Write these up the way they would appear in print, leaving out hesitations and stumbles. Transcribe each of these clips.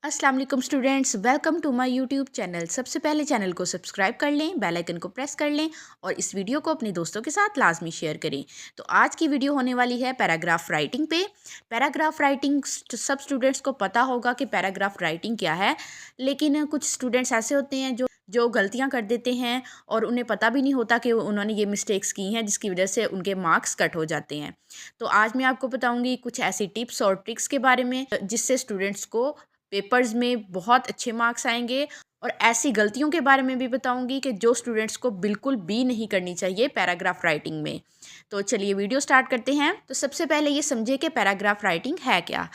अस्सलाम वालेकुम students, welcome to my YouTube channel. सबसे पहले चैनल को सब्सक्राइब कर लें, बेल आइकन को प्रेस कर लें और इस वीडियो को अपने दोस्तों के साथ लाजमी शेयर करें। तो आज की वीडियो होने वाली है पैराग्राफ राइटिंग पे। पैराग्राफ राइटिंग सब स्टूडेंट्स को पता होगा कि पैराग्राफ राइटिंग क्या है, लेकिन कुछ स्टूडेंट्स ऐसे होते हैं जो गलतियां कर देते हैं और उन्हें पता भी नहीं होता कि उन्होंने ये मिस्टेक्स की हैं, जिसकी वजह से उनके मार्क्स कट हो जाते हैं। तो आज मैं आपको बताऊंगी कुछ ऐसी टिप्स और ट्रिक्स के बारे में जिससे स्टूडेंट्स को पेपर्स में बहुत अच्छे मार्क्स आएंगे, और ऐसी गलतियों के बारे में भी बताऊंगी कि जो स्टूडेंट्स को बिल्कुल भी नहीं करनी चाहिए पैराग्राफ राइटिंग में। तो चलिए वीडियो स्टार्ट करते हैं। तो सबसे पहले ये समझे कि पैराग्राफ राइटिंग है क्या।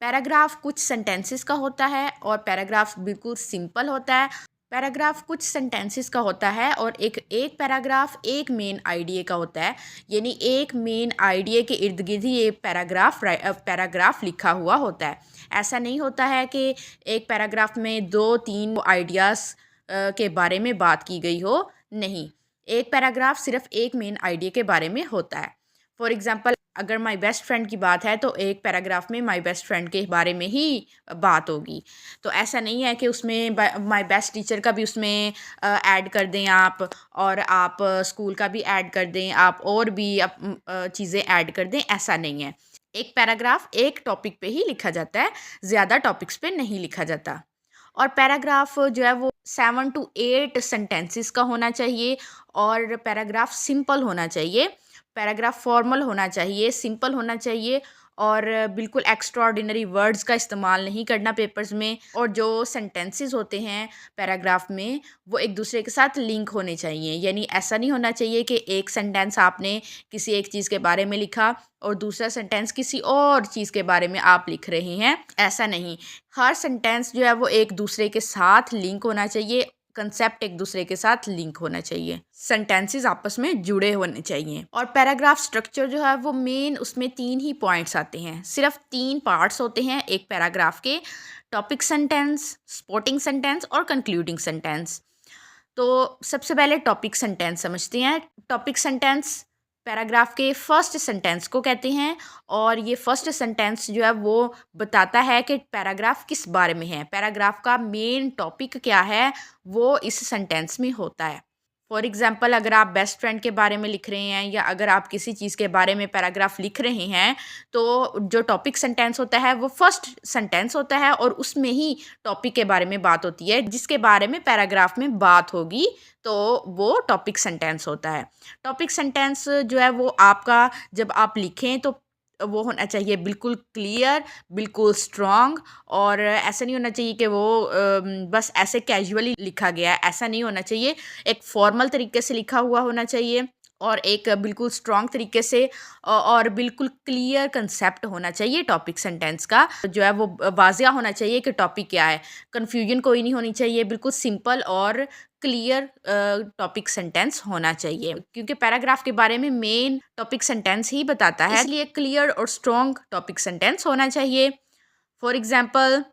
पैराग्राफ कुछ सेंटेंसेस का होता है और पैराग्राफ बिल्कुल सिंपल होता है। पैराग्राफ कुछ सेंटेंसेस का होता है और एक एक पैराग्राफ एक मेन आइडिया का होता है, यानी एक मेन आइडिया के इर्द गिर्द ही ये पैराग्राफ लिखा हुआ होता है। ऐसा नहीं होता है कि एक पैराग्राफ में दो तीन आइडियाज़ के बारे में बात की गई हो। नहीं, एक पैराग्राफ सिर्फ एक मेन आइडिया के बारे में होता है। फॉर एग्ज़ाम्पल, अगर माय बेस्ट फ्रेंड की बात है तो एक पैराग्राफ में माय बेस्ट फ्रेंड के बारे में ही बात होगी। तो ऐसा नहीं है कि उसमें माय बेस्ट टीचर का भी उसमें ऐड कर दें आप, और आप स्कूल का भी ऐड कर दें आप, और भी चीज़ें ऐड कर दें। ऐसा नहीं है। एक पैराग्राफ एक टॉपिक पे ही लिखा जाता है, ज़्यादा टॉपिक्स पे नहीं लिखा जाता। और पैराग्राफ जो है वो 7 to 8 सेंटेंसेस का होना चाहिए, और पैराग्राफ सिंपल होना चाहिए, पैराग्राफ फॉर्मल होना चाहिए, सिंपल होना चाहिए, और बिल्कुल एक्स्ट्राऑर्डिनरी वर्ड्स का इस्तेमाल नहीं करना पेपर्स में। और जो सेंटेंसेस होते हैं पैराग्राफ में वो एक दूसरे के साथ लिंक होने चाहिए, यानी ऐसा नहीं होना चाहिए कि एक सेंटेंस आपने किसी एक चीज़ के बारे में लिखा और दूसरा सेंटेंस किसी और चीज़ के बारे में आप लिख रहे हैं। ऐसा नहीं, हर सेंटेंस जो है वो एक दूसरे के साथ लिंक होना चाहिए, कंसेप्ट एक दूसरे के साथ लिंक होना चाहिए, सेंटेंसेस आपस में जुड़े होने चाहिए। और पैराग्राफ स्ट्रक्चर जो है वो मेन, उसमें 3 ही पॉइंट्स आते हैं, सिर्फ 3 पार्ट्स होते हैं एक पैराग्राफ के: टॉपिक सेंटेंस, सपोर्टिंग सेंटेंस और कंक्लूडिंग सेंटेंस। तो सबसे पहले टॉपिक सेंटेंस समझते हैं। टॉपिक सेंटेंस पैराग्राफ के फर्स्ट सेंटेंस को कहते हैं, और ये फर्स्ट सेंटेंस जो है वो बताता है कि पैराग्राफ किस बारे में है, पैराग्राफ का मेन टॉपिक क्या है, वो इस सेंटेंस में होता है। फॉर एग्ज़ाम्पल, अगर आप बेस्ट फ्रेंड के बारे में लिख रहे हैं या अगर आप किसी चीज़ के बारे में पैराग्राफ लिख रहे हैं, तो जो टॉपिक सेंटेंस होता है वो फर्स्ट सेंटेंस होता है, और उसमें ही टॉपिक के बारे में बात होती है, जिसके बारे में पैराग्राफ में बात होगी, तो वो टॉपिक सेंटेंस होता है। टॉपिक सेंटेंस जो है वो आपका जब आप लिखें तो वो होना चाहिए बिल्कुल क्लियर, बिल्कुल स्ट्रॉन्ग, और ऐसा नहीं होना चाहिए कि वो बस ऐसे कैजुअली लिखा गया है, ऐसा नहीं होना चाहिए। एक फॉर्मल तरीके से लिखा हुआ होना चाहिए, और एक बिल्कुल स्ट्रॉन्ग तरीके से, और बिल्कुल क्लियर कंसेप्ट होना चाहिए टॉपिक सेंटेंस का, जो है वो वाज़िया होना चाहिए कि टॉपिक क्या है। कन्फ्यूजन कोई नहीं होनी चाहिए, बिल्कुल सिंपल और क्लियर टॉपिक सेंटेंस होना चाहिए, क्योंकि पैराग्राफ के बारे में मेन टॉपिक सेंटेंस ही बताता है, इसलिए क्लियर और स्ट्रॉन्ग टॉपिक सेंटेंस होना चाहिए। For example,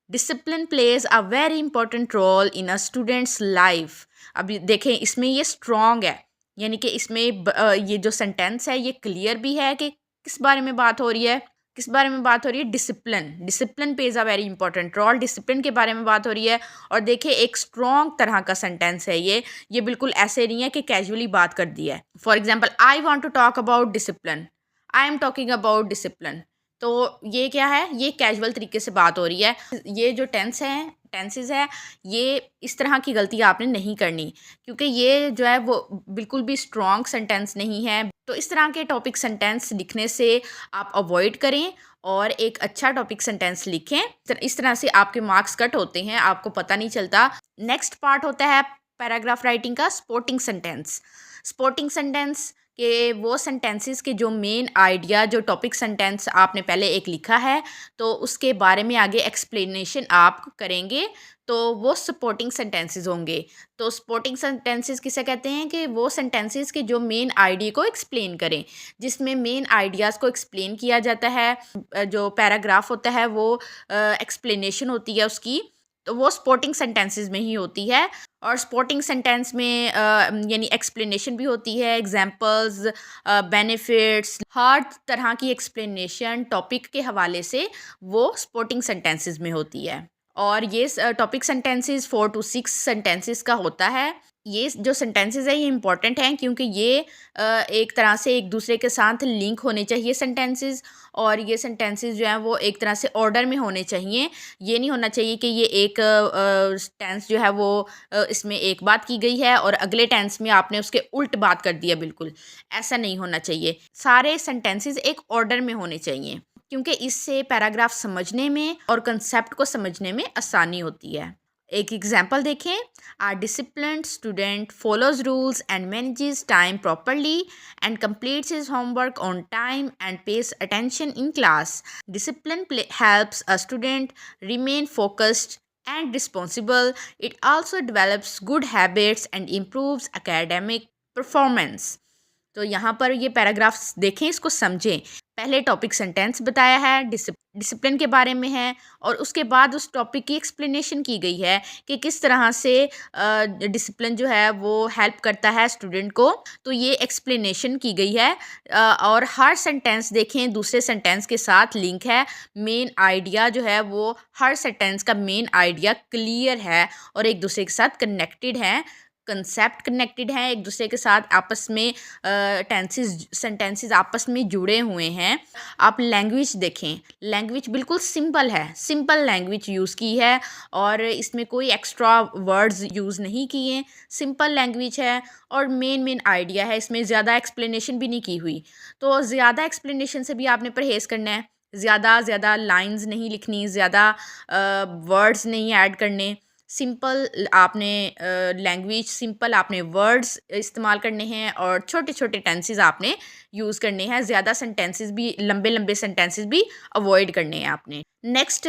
discipline plays a very important role in a student's life. अभी देखें, इसमें ये स्ट्रॉन्ग है, यानी कि इसमें ये जो सेंटेंस है ये क्लियर भी है कि किस बारे में बात हो रही है। किस बारे में बात हो रही है? Discipline. Discipline plays a very important role, discipline के बारे में बात हो रही है। और देखिए, एक स्ट्रॉन्ग तरह का सेंटेंस है ये बिल्कुल ऐसे नहीं है कि कैजुअली बात कर दी है। For example, I want to talk about discipline, I am talking about discipline. तो ये क्या है? ये कैजुअल तरीके से बात हो रही है। ये जो टेंसेस है, ये इस तरह की गलती आपने नहीं करनी, क्योंकि ये जो है वो बिल्कुल भी स्ट्रॉन्ग सेंटेंस नहीं है। तो इस तरह के टॉपिक सेंटेंस लिखने से आप अवॉइड करें और एक अच्छा टॉपिक सेंटेंस लिखें। इस तरह से आपके मार्क्स कट होते हैं, आपको पता नहीं चलता। नेक्स्ट पार्ट होता है पैराग्राफ राइटिंग का सपोर्टिंग सेंटेंस। सपोर्टिंग सेंटेंस के वो सेंटेंसेस के जो मेन आइडिया, जो टॉपिक सेंटेंस आपने पहले एक लिखा है तो उसके बारे में आगे एक्सप्लेनेशन आप करेंगे, तो वो सपोर्टिंग सेंटेंसेस होंगे। तो सपोर्टिंग सेंटेंसेस किसे कहते हैं? कि वो सेंटेंसेस के जो मेन आइडिया को एक्सप्लेन करें, जिसमें मेन आइडियाज़ को एक्सप्लेन किया जाता है। जो पैराग्राफ होता है वो एक्सप्लेनेशन होती है उसकी, तो वो सपोर्टिंग सेंटेंसेस में ही होती है। और सपोर्टिंग सेंटेंस में यानी एक्सप्लेनेशन भी होती है, एग्जांपल्स, बेनिफिट्स, हर तरह की एक्सप्लेनेशन टॉपिक के हवाले से वो सपोर्टिंग सेंटेंसेस में होती है। और ये टॉपिक सेंटेंसेस 4 to 6 सेंटेंसेस का होता है। ये जो सेंटेंसेस है ये इंपॉर्टेंट हैं क्योंकि ये एक तरह से एक दूसरे के साथ लिंक होने चाहिए सेंटेंसेस, और ये सेंटेंसेस जो हैं वो एक तरह से ऑर्डर में होने चाहिए। ये नहीं होना चाहिए कि ये एक टेंस जो है वो इसमें एक बात की गई है और अगले टेंस में आपने उसके उल्ट बात कर दिया, बिल्कुल ऐसा नहीं होना चाहिए। सारे सेंटेंसेस एक ऑर्डर में होने चाहिए क्योंकि इससे पैराग्राफ समझने में और कंसेप्ट को समझने में आसानी होती है। एक एग्जाम्पल देखें, a disciplined student follows rules and manages time properly and completes his homework on time and pays attention in class. Discipline helps a student remain focused and responsible. It also develops good habits and improves academic performance. तो यहाँ पर ये paragraphs देखें, इसको समझें। पहले topic sentence बताया है, डिसिप्लिन के बारे में है, और उसके बाद उस टॉपिक की एक्सप्लेनेशन की गई है कि किस तरह से डिसिप्लिन जो है वो हेल्प करता है स्टूडेंट को। तो ये एक्सप्लेनेशन की गई है और हर सेंटेंस देखें दूसरे सेंटेंस के साथ लिंक है। मेन आइडिया जो है वो हर सेंटेंस का मेन आइडिया क्लियर है और एक दूसरे के साथ कनेक्टेड है, कंसेप्ट कनेक्टेड हैं एक दूसरे के साथ, आपस में सेंटेंसेस आपस में जुड़े हुए हैं। आप लैंग्वेज देखें, लैंग्वेज बिल्कुल सिंपल है, सिंपल लैंग्वेज यूज़ की है और इसमें कोई एक्स्ट्रा वर्ड्स यूज़ नहीं किए, सिंपल लैंग्वेज है और मेन आइडिया है, इसमें ज़्यादा एक्सप्लेनेशन भी नहीं की हुई। तो ज़्यादा एक्सप्लेनेशन से भी आपने परहेज़ करना है, ज़्यादा लाइंस नहीं लिखनी, ज़्यादा वर्ड्स नहीं ऐड करने। सिंपल आपने लैंग्वेज, सिंपल आपने वर्ड्स इस्तेमाल करने हैं और छोटे छोटे टेंसेस आपने यूज़ करने हैं। ज़्यादा सेंटेंसेस भी, लंबे सेंटेंसेस भी अवॉइड करने हैं आपने। नेक्स्ट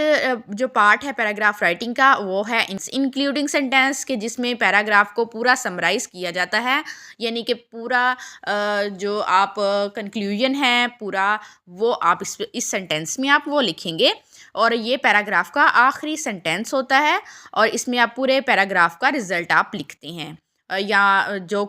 जो पार्ट है पैराग्राफ राइटिंग का वो है इंक्लूडिंग सेंटेंस के, जिसमें पैराग्राफ को पूरा समराइज़ किया जाता है, यानी कि पूरा जो आप कंक्लूजन है पूरा वो आप इस सेंटेंस में आप वो लिखेंगे और ये पैराग्राफ का आखिरी सेंटेंस होता है और इसमें आप पूरे पैराग्राफ का रिजल्ट आप लिखते हैं या जो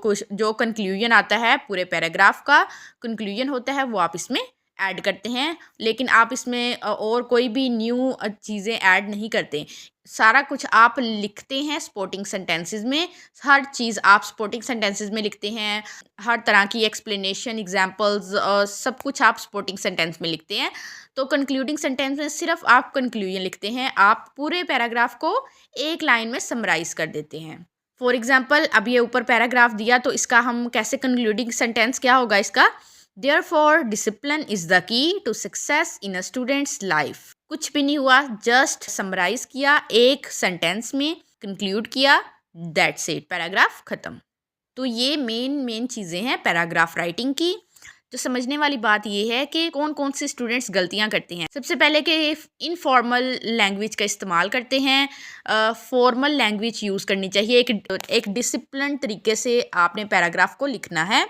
कंक्लूजन आता है पूरे पैराग्राफ का कंक्लूजन होता है वो आप इसमें ऐड करते हैं। लेकिन आप इसमें और कोई भी न्यू चीज़ें ऐड नहीं करते, सारा कुछ आप लिखते हैं सपोर्टिंग सेंटेंसेस में। हर चीज़ आप सपोर्टिंग सेंटेंसेस में लिखते हैं, हर तरह की एक्सप्लेनेशन, एग्जांपल्स, सब कुछ आप सपोर्टिंग सेंटेंस में लिखते हैं। तो कंक्लूडिंग सेंटेंस में सिर्फ आप कंक्लूजन लिखते हैं, आप पूरे पैराग्राफ को एक लाइन में समराइज़ कर देते हैं। फॉर एग्जाम्पल, अब ये ऊपर पैराग्राफ दिया तो इसका हम कैसे कंक्लूडिंग सेंटेंस क्या होगा इसका, Therefore, discipline is the key to success in a student's life. कुछ भी नहीं हुआ, जस्ट समराइज किया, एक सेंटेंस में कंक्लूड किया, दैट्स इट, पैराग्राफ ख़त्म। तो ये मेन चीज़ें हैं पैराग्राफ राइटिंग की। तो समझने वाली बात ये है कि कौन कौन से स्टूडेंट्स गलतियां करते हैं। सबसे पहले कि इनफॉर्मल लैंग्वेज का इस्तेमाल करते हैं, फॉर्मल लैंग्वेज यूज़ करनी चाहिए। एक डिसिप्लिन तरीके से आपने पैराग्राफ को लिखना है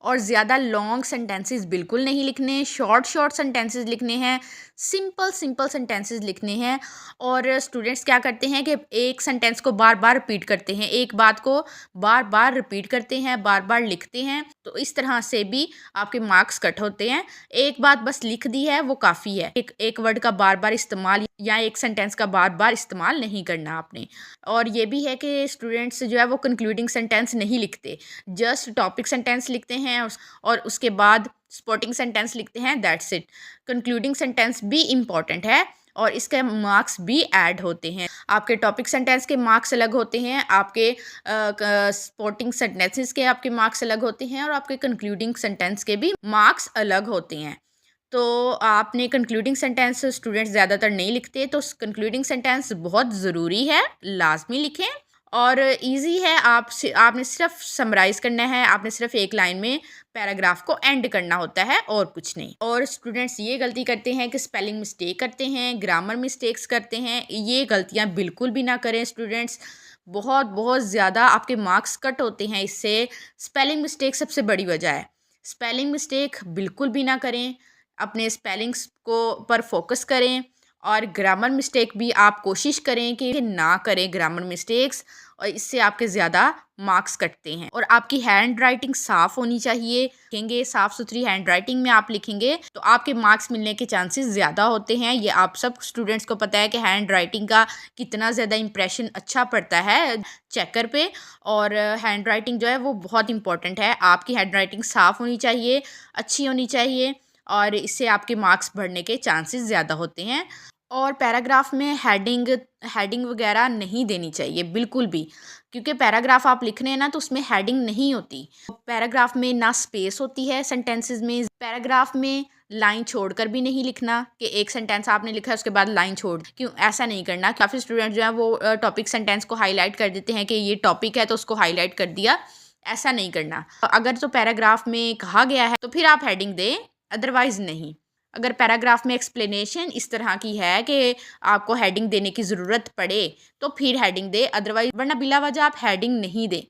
और ज़्यादा लॉन्ग सेंटेंसेस बिल्कुल नहीं लिखने, शॉर्ट सेंटेंसेस लिखने हैं, सिंपल सेंटेंसेस लिखने हैं। और स्टूडेंट्स क्या करते हैं कि एक सेंटेंस को बार बार रिपीट करते हैं, एक बात को बार बार रिपीट करते हैं, बार बार लिखते हैं, तो इस तरह से भी आपके मार्क्स कट होते हैं। एक बात बस लिख दी है वो काफ़ी है, एक वर्ड का बार बार इस्तेमाल या एक सेंटेंस का बार बार इस्तेमाल नहीं करना आपने। और ये भी है कि स्टूडेंट्स जो है वो कंक्लूडिंग सेंटेंस नहीं लिखते, जस्ट टॉपिक सेंटेंस लिखते हैं और उसके बाद सपोर्टिंग सेंटेंस लिखते हैं, दैट्स इट। कंक्लूडिंग सेंटेंस भी इम्पॉर्टेंट है और इसके मार्क्स भी ऐड होते हैं। आपके टॉपिक सेंटेंस के मार्क्स अलग होते हैं, आपके सपोर्टिंग सेंटेंसेस के आपके मार्क्स अलग होते हैं और आपके कंक्लूडिंग सेंटेंस के भी मार्क्स अलग होते हैं। तो आपने कंक्लूडिंग सेंटेंस स्टूडेंट्स ज़्यादातर नहीं लिखते, तो कंक्लूडिंग सेंटेंस बहुत ज़रूरी है, लाजमी लिखें और इजी है। आपने सिर्फ समराइज़ करना है, आपने सिर्फ एक लाइन में पैराग्राफ को एंड करना होता है और कुछ नहीं। और स्टूडेंट्स ये गलती करते हैं कि स्पेलिंग मिस्टेक करते हैं, ग्रामर मिस्टेक्स करते हैं, ये गलतियाँ बिल्कुल भी ना करें स्टूडेंट्स। बहुत ज़्यादा आपके मार्क्स कट होते हैं इससे। स्पेलिंग मिस्टेक सबसे बड़ी वजह है, स्पेलिंग मिस्टेक बिल्कुल भी ना करें, अपने स्पेलिंग्स को पर फोकस करें और ग्रामर मिस्टेक भी आप कोशिश करें कि ना करें ग्रामर मिस्टेक्स, और इससे आपके ज़्यादा मार्क्स कटते हैं। और आपकी हैंड राइटिंग साफ़ होनी चाहिए। लिखेंगे साफ़ सुथरी हैंड राइटिंग में आप लिखेंगे तो आपके मार्क्स मिलने के चांसेस ज़्यादा होते हैं। ये आप सब स्टूडेंट्स को पता है कि हैंड राइटिंग का कितना ज़्यादा इंप्रेशन अच्छा पड़ता है चेकर पे। और हैंड राइटिंग जो है वो बहुत इंपॉर्टेंट है। आपकी हैंड राइटिंग साफ़ होनी चाहिए, अच्छी होनी चाहिए, और इससे आपके मार्क्स बढ़ने के चांसेस ज़्यादा होते हैं। और पैराग्राफ में हेडिंग हेडिंग वगैरह नहीं देनी चाहिए बिल्कुल भी, क्योंकि पैराग्राफ आप लिख रहे हैं ना तो उसमें हेडिंग नहीं होती। पैराग्राफ में ना स्पेस होती है सेंटेंसेस में। पैराग्राफ में लाइन छोड़कर भी नहीं लिखना कि एक सेंटेंस आपने लिखा है उसके बाद लाइन छोड़, क्यों ऐसा नहीं करना। काफ़ी स्टूडेंट जो है वो टॉपिक सेंटेंस को हाईलाइट कर देते हैं कि ये टॉपिक है तो उसको हाईलाइट कर दिया, ऐसा नहीं करना। अगर तो पैराग्राफ में कहा गया है तो फिर आप हेडिंग दें, अदरवाइज़ नहीं। अगर पैराग्राफ में एक्सप्लेनेशन इस तरह की है कि आपको हेडिंग देने की ज़रूरत पड़े तो फिर हेडिंग दे, अदरवाइज वरना बिला वजह आप हेडिंग नहीं दें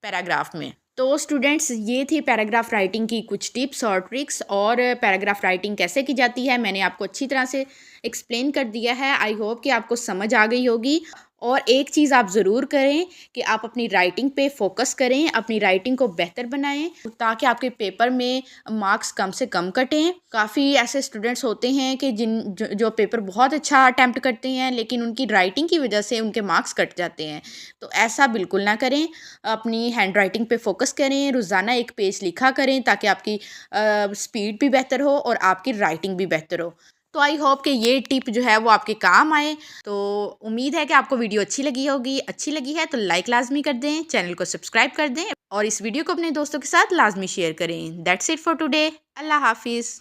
पैराग्राफ में। तो स्टूडेंट्स, ये थी पैराग्राफ राइटिंग की कुछ टिप्स और ट्रिक्स, और पैराग्राफ राइटिंग कैसे की जाती है मैंने आपको अच्छी तरह से एक्सप्लेन कर दिया है। आई होप कि आपको समझ आ गई होगी। और एक चीज़ आप ज़रूर करें कि आप अपनी राइटिंग पे फोकस करें, अपनी राइटिंग को बेहतर बनाएं ताकि आपके पेपर में मार्क्स कम से कम कटें। काफ़ी ऐसे स्टूडेंट्स होते हैं कि जो पेपर बहुत अच्छा अटैम्प्ट करते हैं लेकिन उनकी राइटिंग की वजह से उनके मार्क्स कट जाते हैं। तो ऐसा बिल्कुल ना करें, अपनी हैंड राइटिंग पे फोकस करें, रोज़ाना एक पेज लिखा करें ताकि आपकी स्पीड भी बेहतर हो और आपकी राइटिंग भी बेहतर हो। तो आई होप कि ये टिप जो है वो आपके काम आए। तो उम्मीद है कि आपको वीडियो अच्छी लगी होगी। अच्छी लगी है तो लाइक लाजमी कर दें, चैनल को सब्सक्राइब कर दें और इस वीडियो को अपने दोस्तों के साथ लाजमी शेयर करें। That's it for today. अल्लाह हाफिज़।